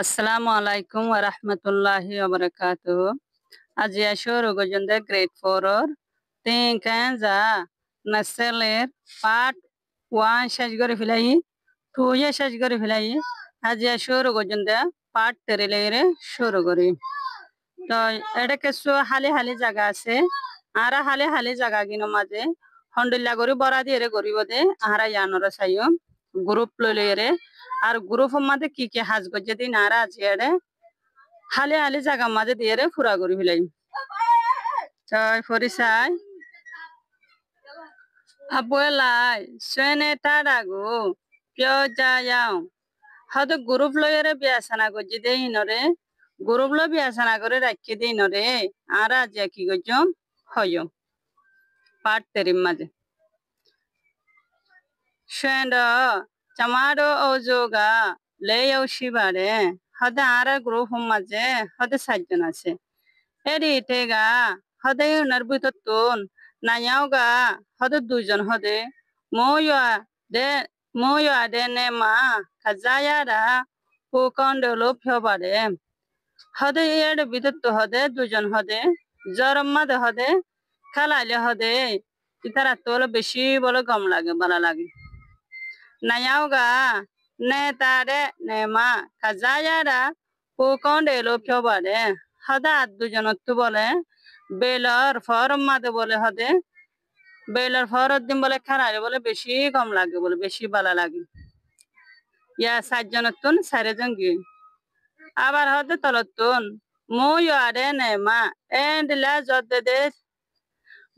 Assalamu alaikum wa rahmatullahi wa barakatuh. আজি আসর গজন্দে grade 4 or তিন কানজা নাসেলের পার্ট 1 শেষ করে ফেলাই 2 এ শেষ করে ফেলাই আজি আসর গজন্দে পার্ট 3 লেরে শুরু করি তো এটা কিছু হালি হালি জায়গা আছে আর হালি হালি জায়গা গিনো মাঝে হন্ডুল্লা করে বড়া দিয়ে করিব দে আহারা ইয়ানরা চাইও গ্রুপ লইলে আর গ্রুপের মাঝে কি কি হাজ গজে দিন আর আছে এড়ে হালি হালি জায়গা মাঝে দিয়ে ফুরা করি ফেলাই Trời phori sai. Apoy lai. Suene tadago. Pyo jayao. Hado group loyere biasana go jide inore. Group lo biasana gore rakki de inore. Ara jaki go jom hoyo. Part terim maje. Suendo. Chamado ojoga. Leyo shibare. Hada ara group maje. Hada sajjan আছে. Eri tega. হদে নারবুততুন নায়াওগা হদে দুজন হদে ময়য়া দে নে মা খাজায়ারা পুকন্ডলো ফবারে হদে এর বিদত্ত হদে দুজন হদে জরম্মা দে হদে খালাইলে হদে ইতারা তোল বেশি বলে গম লাগে ভালো লাগে নায়াওগা নে তারে নে মা খাজায়ারা পুকন্ডলো ফবারে হদা দুজনত্তু বলে বেলার ফরম মাদে বলে হদে বেলার ফরত দিন বলে খারালে বলে বেশি কম লাগে বলে বেশি ভালো লাগে ইয়া সাতজনতুন সারেজন গিয়ে আবার হদে তলতুন মই আরে নেমা এন্ডলা জদ্দে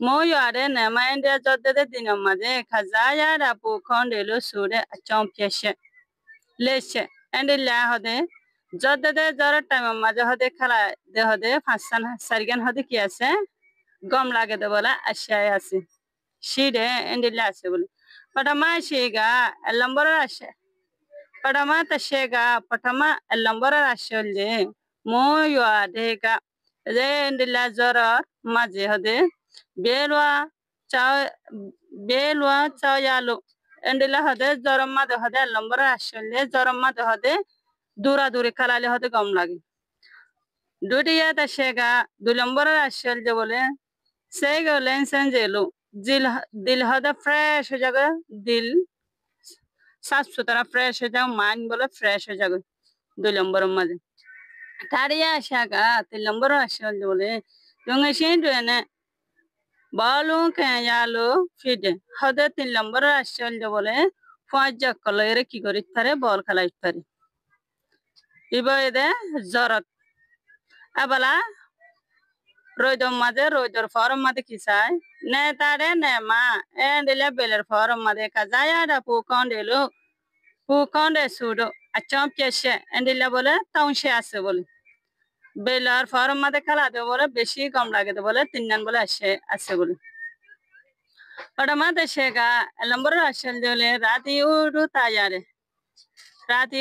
মই আরে নেমা এন্ডলা জদ্দে দিন মাঝে খাজায়া রাপু খন্ডেলো সুরে চম্পিয়েছে লেছে এন্ডলা হদে জদ্দে জর টাইম মাঝে হদে খেলা দে হদে ফাঁসান সারিগান হদে কি আছে গম লাগে দে বলে আশায় আছে শিরে এন্ডিলে আছে বলে পটামা শিগা লম্বর আসে পটামা তশেগা পটামা লম্বর আসলে ময়য়া দেগা রে এন্ডিলা জর মাঝে হদে বেলওয়া চায়ালো এন্ডিলা হদে জরম মাঝে হদে লম্বর আসলে জরম মাঝে হদে দূরা দূরে খালালে হদে গম লাগে দুটিয়া তশেগা 2 নম্বর আসলে বলে সেই গেলেন সেঞ্জেলো দিল হদে ফ্রেশ হয়ে যাবে দিল সাফ সুতরা ফ্রেশ হয়ে যাবে মাইন্ড বলে ফ্রেশ হয়ে যাবে 2 নম্বর মাঝে তারিয়া আশাগা 3 নম্বর আসলে বলে তুমি সেই ডুয়েনে বলু কেয়ালো ফিডে হদে 3 নম্বর আসলে বলে 5 জকলরে কি করি পারে বল খেলাই পারে ইবদে জরত আবালা রোদম মাঝে রোদর ফরম মাঝে কি চাই নে তারে নে মা এন্ডিলে বেলের ফরম মাঝে কাজায়া দা পুকন্ডে সুডো আচম পেশে এন্ডিলে বলে তাউশে আছে বলে বেলার ফরম মাঝে খেলা দে বলে বেশি কম লাগে দে বলে 3 বলে আছে বলে ওটা মাঝে শেগা নম্বর আসল দিলে রাতি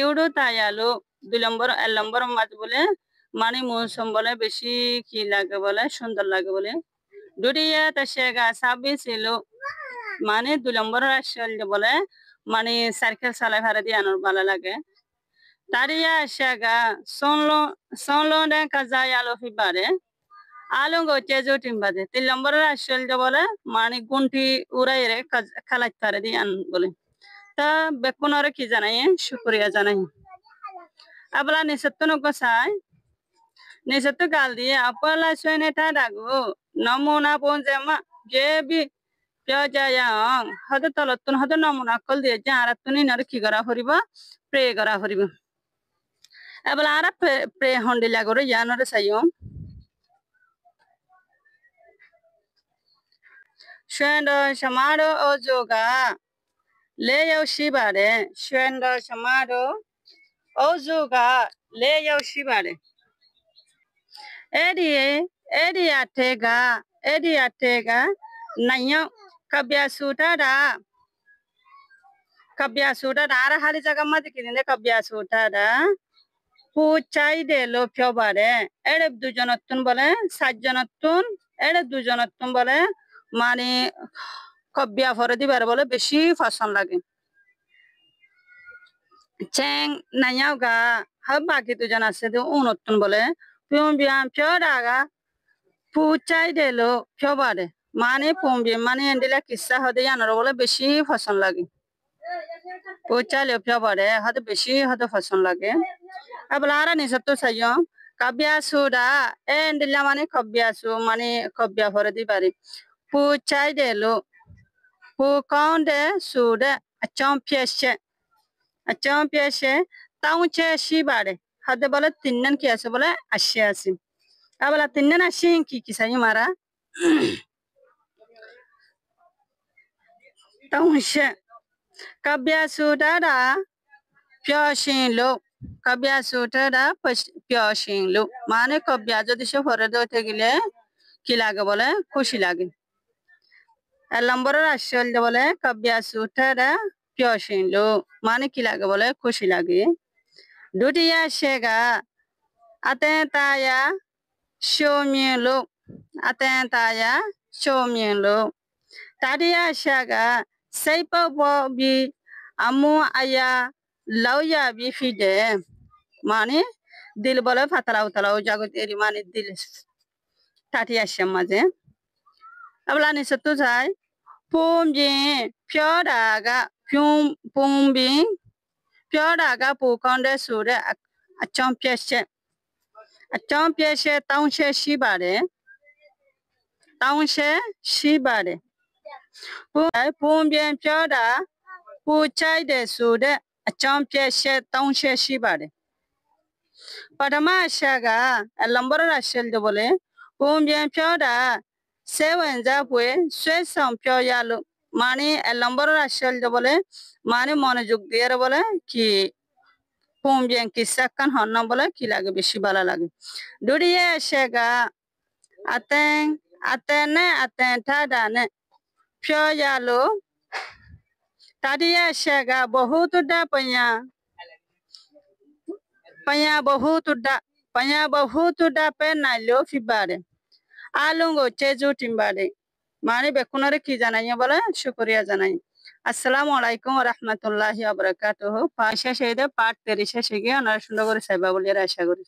উড়ু তায়ালো 2 নম্বর মাঝে বলে মানে মৌসুম বলে বেশি কি লাগে বলে সুন্দর লাগে বলে দুটিয়া তশেগা 26 মানে 2 নম্বর আসল বলে মানে সাইকেল চালাই ভাড়া দিয়ে আনার ভালো লাগে তারিয়া শেগা সোনলো দে কাজাই আলো ফিবারে আলো গোচে জটিম বাদে 3 নম্বর আসল বলে মানে গুন্টি উড়াই রে খালাই ভাড়া দিয়ে আন বলে তা বেকুনরে কি জানাই শুক্রিয়া জানাই আবলা নিসত্তন গোসাই নিসত্তু গাল দিয়ে আপলা সয়নে তাদাগো নমুনা পঞ্জেমা জেবি প্যাজায়াং হদে তলতুন হদে নমুনা কল দিয়ে জারাতুনি নর কি করা হরিব প্রে করা হরিব এবলা আরা প্রে হন্ডিলা করে জানরে সাইও সুয়েন্ডো সমারো ওজোগা লেয়ো শিবারে সুয়েন্ডো সমারো ওজোগা লেয়ো শিবারে এডি আটেগা নাইও কাবিয়া সুটা আর হারি জায়গা মাঝে কিনে কাবিয়া সুটা পুচাই দেলো ফিওবারে এড়ে 2 জনতুন বলে 7 জনতুন এড়ে 2 জনতুন বলে মানে কবিয়া ফরে দিবার বলে বেশি পছন্দ লাগে চেং নাইয়াওগা বাকি দুজন আছে উনত্তন বলে পুম্বিয়াম ফিওরাগা পুচাই দেলো ফিওবারে মানে পুম্বি মানে এন্ডিলা কিসা হদে জানার বলে বেশি পছন্দ লাগে পুচাইলে ফিওবারে হদে বেশি হদে পছন্দ লাগে abla ara ni satto sayo kabya suda endilla mane kabya su mane kabya hore di bari pu chai de lo pu konde suda achom pyeshe taun che shi bare hade bole tinnan ki ase bole ashe ase abla tinnan ashe ki sayo mara taun she kabya suda da pyoshin lo kabya suda da pyoshin lo mane kabya jodi she hore dote gile কি লাগে বলে খুশি লাগে এক নম্বরের আসল বলে কাব্যা সুটারা পিয়সিনলো মানে কি লাগে বলে খুশি লাগে দুটিয়া শেগা আতে তায়া শোমিয়েলো আতে তায়া শোমিয়েলো তারিয়া শেগা সাইপ বি আমু আয়া লাউয়া বি ফিদে মানে দিল বলে ফাতালাও তালাও জাগতেরি মানে দিল তাটিয়া মাঝে abla ni satu sai pumji pyodaga pumbi pyodaga pukonde sure achom pyeshe taunshe shibare pumbi pyoda puchai de sure achom pyeshe taunshe shibare padama shaga lambara rashel de bole pumbi pyoda seven japwe sesam pyo yalo মানে নম্বর আসল বলে মানে মনোযোগ দিয়ে বলে কি পুম্বিয়ান কি সাকান হন বলে কি লাগে বেশি ভালো লাগে দুড়িয়ে শেগা আতেন আতেনে আতেন ঠাডানে pyo yalo তাদিয়ে শেগা বহুতটা পায়া বহুতটা পে নাইলো ফিবারে আলুঙ্গো চেজু টিম্বারে মানে বেকুনারে কি জানাই বলে শুকরিয়া জানাই আসসালামু আলাইকুম ওয়া রাহমাতুল্লাহি ওয়া বারাকাতুহু পাশা শেদে পার্ট 30 শিখে আমরা সুন্দর করে সাইবা বলে আশা করি